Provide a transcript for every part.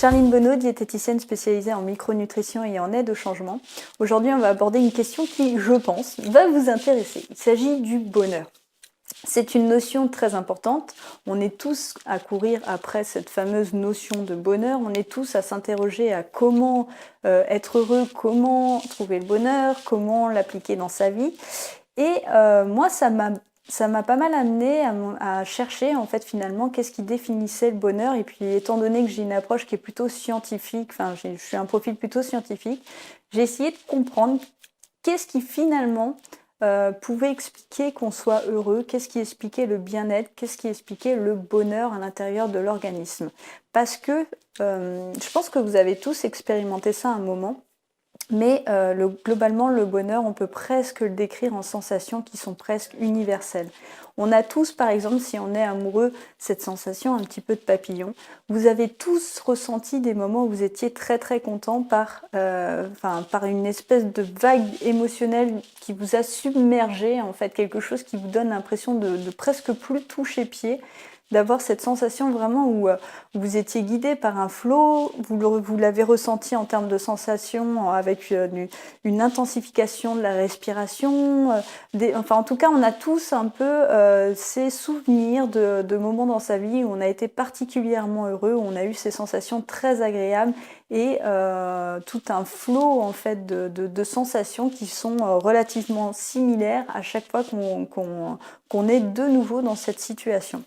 Charline Bonneau, diététicienne spécialisée en micronutrition et en aide au changement. Aujourd'hui, on va aborder une question qui, je pense, va vous intéresser. Il s'agit du bonheur. C'est une notion très importante. On est tous à courir après cette fameuse notion de bonheur. On est tous à s'interroger à comment être heureux, comment trouver le bonheur, comment l'appliquer dans sa vie. Et moi, ça m'a pas mal amené à chercher en fait finalement qu'est-ce qui définissait le bonheur. Et puis étant donné que j'ai une approche qui est plutôt scientifique, enfin je suis un profil plutôt scientifique, j'ai essayé de comprendre qu'est-ce qui finalement pouvait expliquer qu'on soit heureux, qu'est-ce qui expliquait le bien-être, qu'est-ce qui expliquait le bonheur à l'intérieur de l'organisme. Parce que je pense que vous avez tous expérimenté ça à un moment. Mais globalement, le bonheur, on peut presque le décrire en sensations qui sont presque universelles. On a tous, par exemple, si on est amoureux, cette sensation un petit peu de papillon. Vous avez tous ressenti des moments où vous étiez très très content par une espèce de vague émotionnelle qui vous a submergé, en fait, quelque chose qui vous donne l'impression de presque plus toucher pied, d'avoir cette sensation vraiment où vous étiez guidé par un flot, vous l'avez ressenti en termes de sensations avec une intensification de la respiration. En tout cas, on a tous un peu ces souvenirs de moments dans sa vie où on a été particulièrement heureux, où on a eu ces sensations très agréables et tout un flot en fait de sensations qui sont relativement similaires à chaque fois qu'on est de nouveau dans cette situation.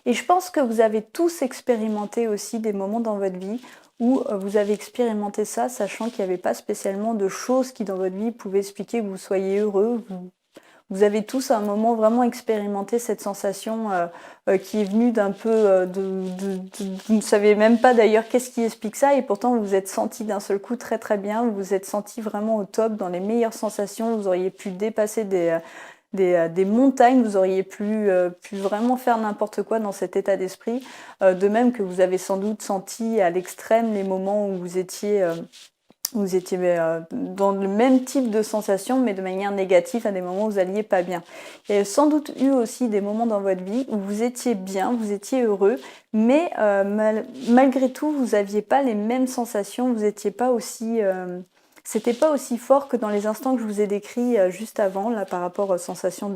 Et je pense que vous avez tous expérimenté aussi des moments dans votre vie où vous avez expérimenté ça, sachant qu'il n'y avait pas spécialement de choses qui dans votre vie pouvaient expliquer que vous soyez heureux. Vous avez tous à un moment vraiment expérimenté cette sensation qui est venue d'un peu vous ne savez même pas d'ailleurs qu'est-ce qui explique ça, et pourtant vous vous êtes senti d'un seul coup très très bien, vous vous êtes senti vraiment au top, dans les meilleures sensations, vous auriez pu dépasser des montagnes, vous auriez pu vraiment faire n'importe quoi dans cet état d'esprit. De même que vous avez sans doute senti à l'extrême les moments où vous étiez dans le même type de sensation, mais de manière négative, à des moments où vous n'alliez pas bien. Il y a sans doute eu aussi des moments dans votre vie où vous étiez bien, vous étiez heureux, mais malgré tout, vous n'aviez pas les mêmes sensations, vous n'étiez pas aussi... C'était pas aussi fort que dans les instants que je vous ai décrits juste avant, là, par rapport aux sensations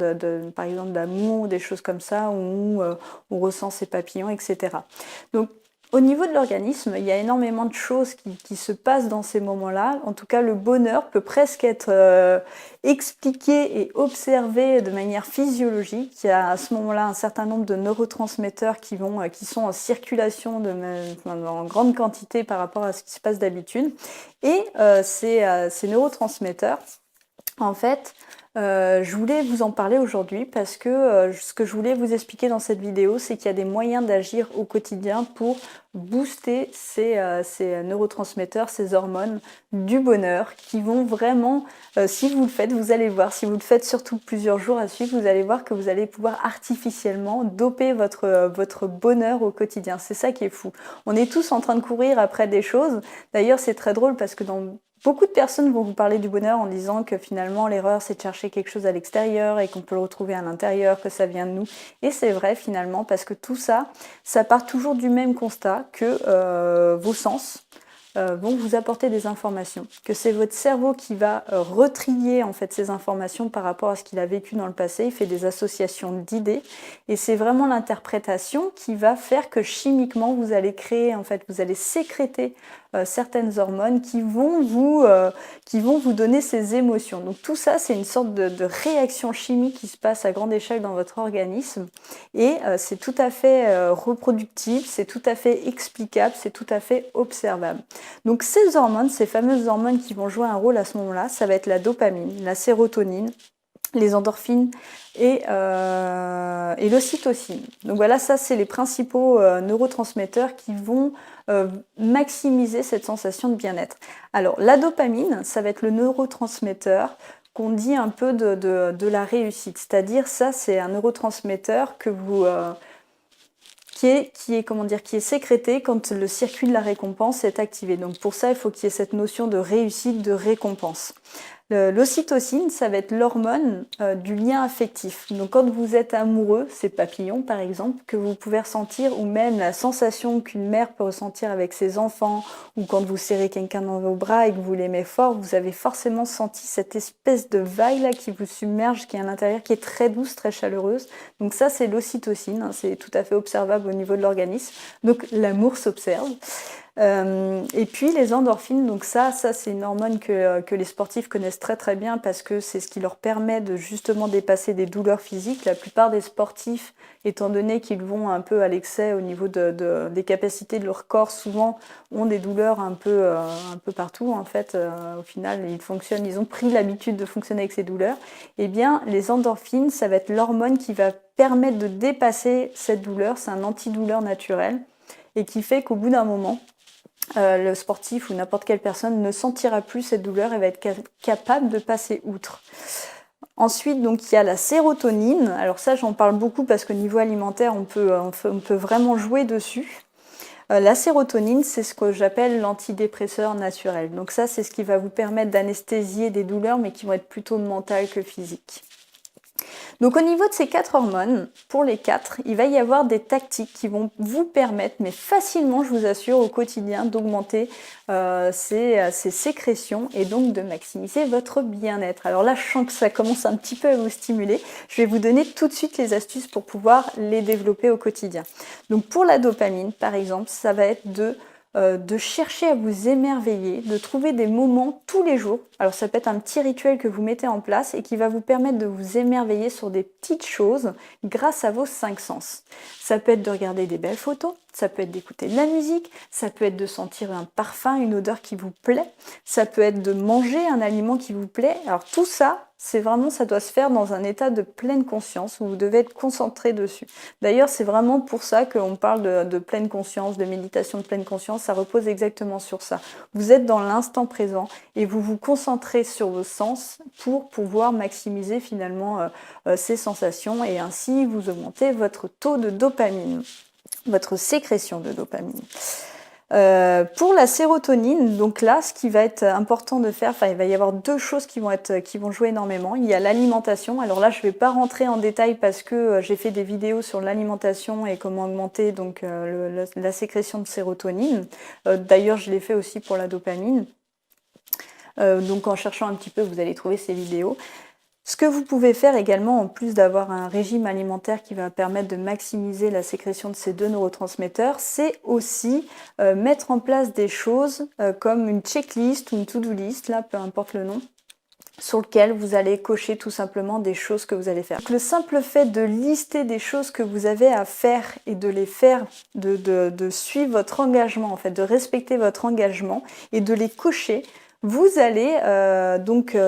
par exemple d'amour, des choses comme ça, où on ressent ses papillons, etc. Donc, au niveau de l'organisme, il y a énormément de choses qui se passent dans ces moments-là. En tout cas, le bonheur peut presque être expliqué et observé de manière physiologique. Il y a à ce moment-là un certain nombre de neurotransmetteurs qui sont en circulation en grande quantité par rapport à ce qui se passe d'habitude. Et ces neurotransmetteurs, en fait, je voulais vous en parler aujourd'hui parce que ce que je voulais vous expliquer dans cette vidéo, c'est qu'il y a des moyens d'agir au quotidien pour booster ces neurotransmetteurs, ces hormones du bonheur qui vont vraiment, si vous le faites, vous allez voir, si vous le faites surtout plusieurs jours à suivre, vous allez voir que vous allez pouvoir artificiellement doper votre bonheur au quotidien. C'est ça qui est fou. On est tous en train de courir après des choses. D'ailleurs, c'est très drôle parce que beaucoup de personnes vont vous parler du bonheur en disant que finalement l'erreur c'est de chercher quelque chose à l'extérieur et qu'on peut le retrouver à l'intérieur, que ça vient de nous. Et c'est vrai finalement parce que tout ça, ça part toujours du même constat que vos sens vont vous apporter des informations, que c'est votre cerveau qui va retrier en fait ces informations par rapport à ce qu'il a vécu dans le passé. Il fait des associations d'idées et c'est vraiment l'interprétation qui va faire que chimiquement vous allez créer, en fait, vous allez sécréter certaines hormones qui vont vous donner ces émotions. Donc tout ça, c'est une sorte de réaction chimique qui se passe à grande échelle dans votre organisme et c'est tout à fait reproductible, c'est tout à fait explicable, c'est tout à fait observable. Donc ces hormones, ces fameuses hormones qui vont jouer un rôle à ce moment-là, ça va être la dopamine, la sérotonine, les endorphines et l'ocytocine. Donc voilà, ça c'est les principaux neurotransmetteurs qui vont maximiser cette sensation de bien-être. Alors la dopamine, ça va être le neurotransmetteur qu'on dit un peu de la réussite, c'est-à-dire ça c'est un neurotransmetteur qui est sécrété quand le circuit de la récompense est activé. Donc pour ça, il faut qu'il y ait cette notion de réussite, de récompense. L'ocytocine, ça va être l'hormone du lien affectif. Donc quand vous êtes amoureux, c'est papillon par exemple, que vous pouvez ressentir, ou même la sensation qu'une mère peut ressentir avec ses enfants, ou quand vous serrez quelqu'un dans vos bras et que vous l'aimez fort, vous avez forcément senti cette espèce de vague là qui vous submerge, qui est à l'intérieur, qui est très douce, très chaleureuse. Donc ça, c'est l'ocytocine, hein, c'est tout à fait observable au niveau de l'organisme. Donc l'amour s'observe. Et puis les endorphines, donc ça c'est une hormone que les sportifs connaissent très très bien parce que c'est ce qui leur permet de justement dépasser des douleurs physiques. La plupart des sportifs, étant donné qu'ils vont un peu à l'excès au niveau des capacités de leur corps, souvent ont des douleurs un peu partout en fait. Au final, ils ont pris l'habitude de fonctionner avec ces douleurs. Eh bien, les endorphines, ça va être l'hormone qui va permettre de dépasser cette douleur. C'est un antidouleur naturel et qui fait qu'au bout d'un moment, le sportif ou n'importe quelle personne ne sentira plus cette douleur et va être capable de passer outre. Ensuite, donc, il y a la sérotonine. Alors ça, j'en parle beaucoup parce qu'au niveau alimentaire, on peut vraiment jouer dessus. La sérotonine, c'est ce que j'appelle l'antidépresseur naturel. Donc ça, c'est ce qui va vous permettre d'anesthésier des douleurs, mais qui vont être plutôt mentales que physiques. Donc au niveau de ces 4 hormones, pour les 4, il va y avoir des tactiques qui vont vous permettre, mais facilement je vous assure, au quotidien, d'augmenter ces sécrétions et donc de maximiser votre bien-être. Alors là, je sens que ça commence un petit peu à vous stimuler. Je vais vous donner tout de suite les astuces pour pouvoir les développer au quotidien. Donc pour la dopamine, par exemple, ça va être de chercher à vous émerveiller, de trouver des moments tous les jours. Alors ça peut être un petit rituel que vous mettez en place et qui va vous permettre de vous émerveiller sur des petites choses grâce à vos 5 sens. Ça peut être de regarder des belles photos, ça peut être d'écouter de la musique, ça peut être de sentir un parfum, une odeur qui vous plaît, ça peut être de manger un aliment qui vous plaît. Alors tout ça, ça doit se faire dans un état de pleine conscience où vous devez être concentré dessus. D'ailleurs, c'est vraiment pour ça qu'on parle de pleine conscience, de méditation de pleine conscience, ça repose exactement sur ça. Vous êtes dans l'instant présent et vous vous concentrez sur vos sens pour pouvoir maximiser finalement ces sensations et ainsi vous augmentez votre taux de dopamine, votre sécrétion de dopamine. Pour la sérotonine, donc là, ce qui va être important de faire, il va y avoir 2 choses qui vont jouer énormément. Il y a l'alimentation. Alors là, je ne vais pas rentrer en détail parce que j'ai fait des vidéos sur l'alimentation et comment augmenter donc la sécrétion de sérotonine. D'ailleurs, je l'ai fait aussi pour la dopamine. Donc en cherchant un petit peu, vous allez trouver ces vidéos. Ce que vous pouvez faire également, en plus d'avoir un régime alimentaire qui va permettre de maximiser la sécrétion de ces 2 neurotransmetteurs, c'est aussi mettre en place des choses comme une checklist ou une to-do list, là, peu importe le nom, sur lequel vous allez cocher tout simplement des choses que vous allez faire. Donc, le simple fait de lister des choses que vous avez à faire et de les faire, de suivre votre engagement, en fait, de respecter votre engagement et de les cocher, vous allez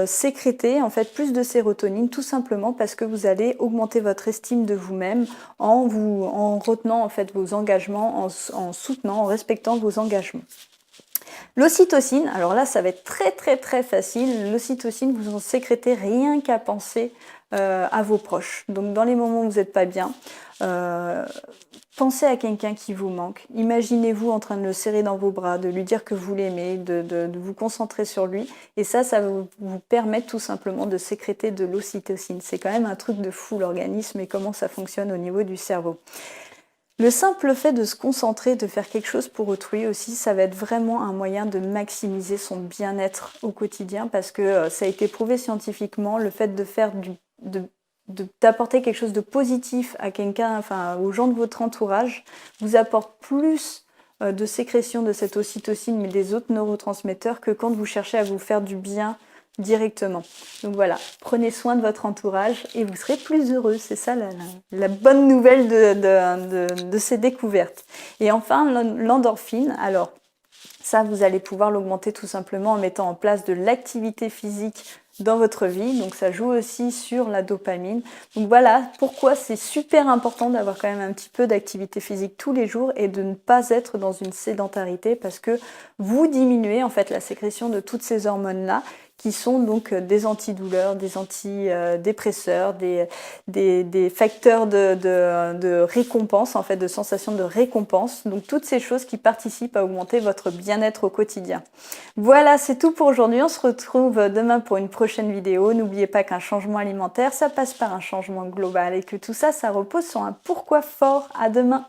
sécréter en fait plus de sérotonine tout simplement parce que vous allez augmenter votre estime de vous-même en retenant en fait vos engagements, en soutenant, en respectant vos engagements. L'ocytocine, alors là ça va être très très très facile. L'ocytocine, vous en sécrétez rien qu'à penser à vos proches. Donc dans les moments où vous n'êtes pas bien, pensez à quelqu'un qui vous manque. Imaginez-vous en train de le serrer dans vos bras, de lui dire que vous l'aimez, de vous concentrer sur lui. Et ça va vous permettre tout simplement de sécréter de l'ocytocine. C'est quand même un truc de fou l'organisme et comment ça fonctionne au niveau du cerveau. Le simple fait de se concentrer, de faire quelque chose pour autrui aussi, ça va être vraiment un moyen de maximiser son bien-être au quotidien parce que ça a été prouvé scientifiquement, le fait de faire d'apporter quelque chose de positif à quelqu'un, enfin aux gens de votre entourage, vous apporte plus de sécrétion de cette ocytocine mais des autres neurotransmetteurs que quand vous cherchez à vous faire du bien directement. Donc voilà, prenez soin de votre entourage et vous serez plus heureux. C'est ça la bonne nouvelle de ces découvertes. Et enfin, l'endorphine. Alors, ça, vous allez pouvoir l'augmenter tout simplement en mettant en place de l'activité physique dans votre vie. Donc ça joue aussi sur la dopamine. Donc voilà pourquoi c'est super important d'avoir quand même un petit peu d'activité physique tous les jours et de ne pas être dans une sédentarité parce que vous diminuez en fait la sécrétion de toutes ces hormones-là qui sont donc des antidouleurs, des antidépresseurs, des facteurs de récompense, en fait, de sensation de récompense. Donc toutes ces choses qui participent à augmenter votre bien-être au quotidien. Voilà, c'est tout pour aujourd'hui. On se retrouve demain pour une prochaine vidéo. N'oubliez pas qu'un changement alimentaire, ça passe par un changement global et que tout ça, ça repose sur un pourquoi fort. À demain.